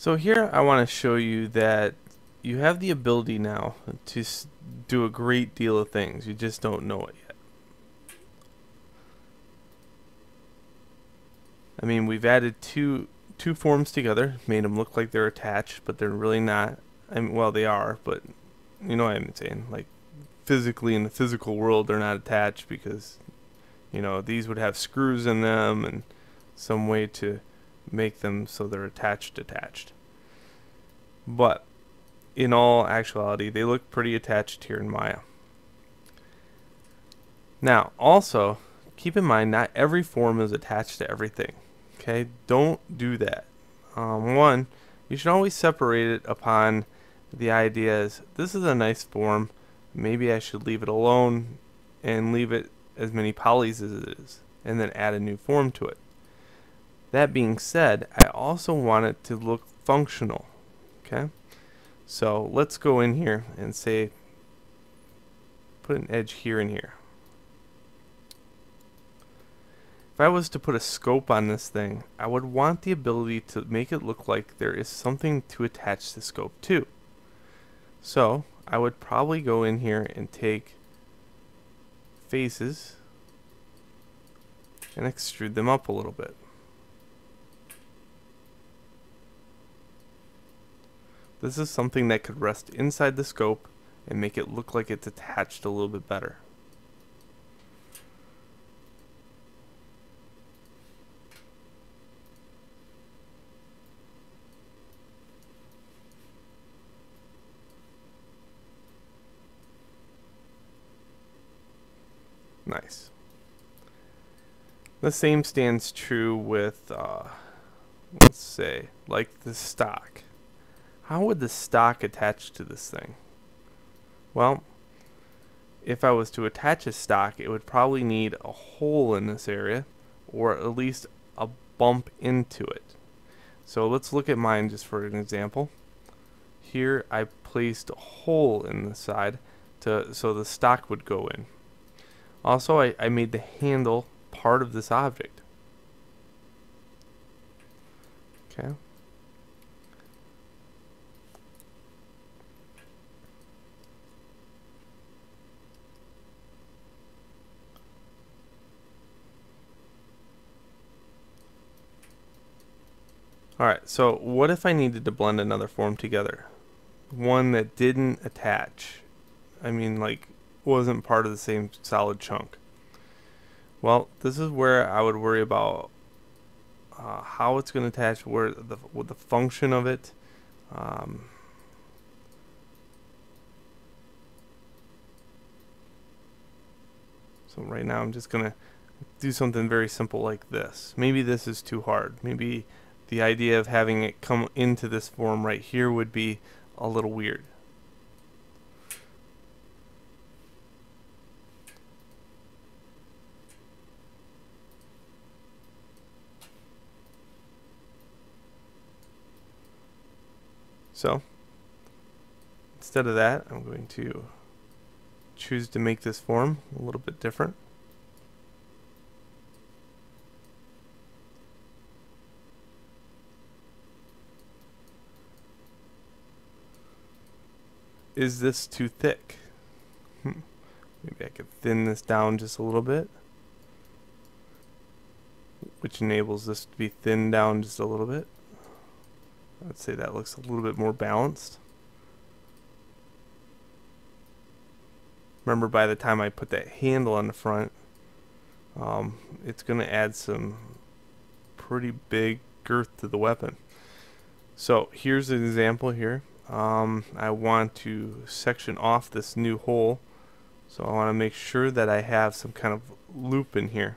So here I want to show you that you have the ability now to do a great deal of things. You just don't know it yet. I mean, we've added two forms together, made them look like they're attached, but they're really not. I mean, well, they are, but you know what I'm saying. Like physically, in the physical world, they're not attached because these would have screws in them and some way to make them so they're attached. But in all actuality, they look pretty attached here in Maya. Now, also, keep in mind, not every form is attached to everything. Okay, don't do that. One, you should always separate it upon the idea is, this is a nice form, maybe I should leave it alone and leave it as many polys as it is, and then add a new form to it. That being said, I also want it to look functional. Okay, so let's go in here and say, put an edge here and here. If I was to put a scope on this thing, I would want the ability to make it look like there is something to attach the scope to. So I would probably go in here and take faces and extrude them up a little bit. This is something that could rest inside the scope and make it look like it's attached a little bit better. Nice. The same stands true with, let's say, like the stock. How would the stock attach to this thing? Well, if I was to attach a stock, it would probably need a hole in this area, or at least a bump into it. So let's look at mine just for an example. Here I placed a hole in the side so the stock would go in. Also, I made the handle part of this object. Okay. Alright, so what if I needed to blend another form together? One that didn't attach. I mean, like, wasn't part of the same solid chunk. Well, this is where I would worry about how it's going to attach, with the function of it. So right now I'm just going to do something very simple like this. Maybe this is too hard. Maybe the idea of having it come into this form right here would be a little weird. So instead of that, I'm going to choose to make this form a little bit different. Is this too thick? Maybe I could thin this down just a little bit, which enables this to be thinned down just a little bit. I'd say that looks a little bit more balanced. Remember, by the time I put that handle on the front, it's going to add some pretty big girth to the weapon. So here's an example here. I want to section off this new hole, so I want to make sure that I have some kind of loop in here.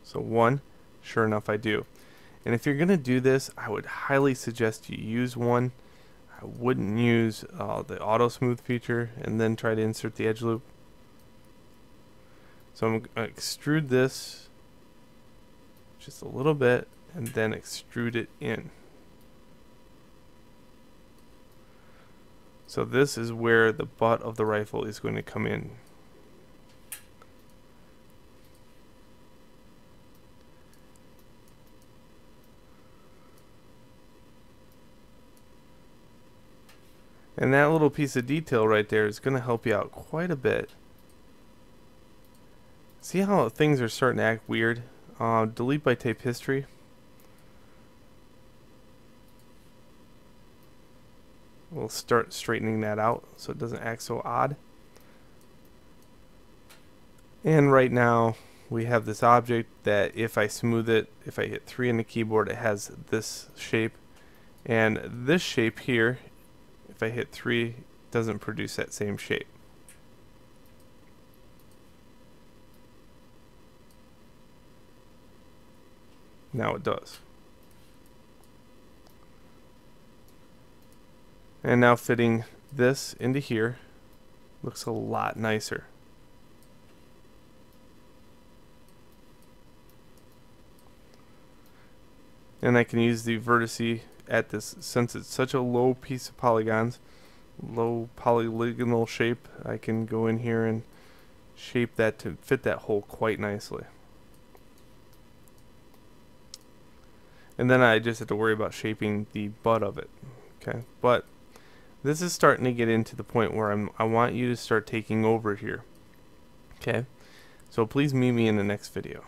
So one, sure enough I do. And if you're going to do this, I would highly suggest you use one. I wouldn't use the auto smooth feature and then try to insert the edge loop. So I'm going to extrude this just a little bit and then extrude it in. So this is where the butt of the rifle is going to come in. And that little piece of detail right there is going to help you out quite a bit. See how things are starting to act weird? Delete by tape history. We'll start straightening that out so it doesn't act so odd. And right now we have this object that if I smooth it, if I hit 3 on the keyboard, it has this shape. And this shape here, if I hit 3, doesn't produce that same shape. Now it does. And now fitting this into here looks a lot nicer. And I can use the vertice at this, since it's such a low piece of polygons, low polygonal shape, I can go in here and shape that to fit that hole quite nicely. And then I just have to worry about shaping the butt of it. Okay, but this is starting to get into the point where I want you to start taking over here. Okay, so please meet me in the next video.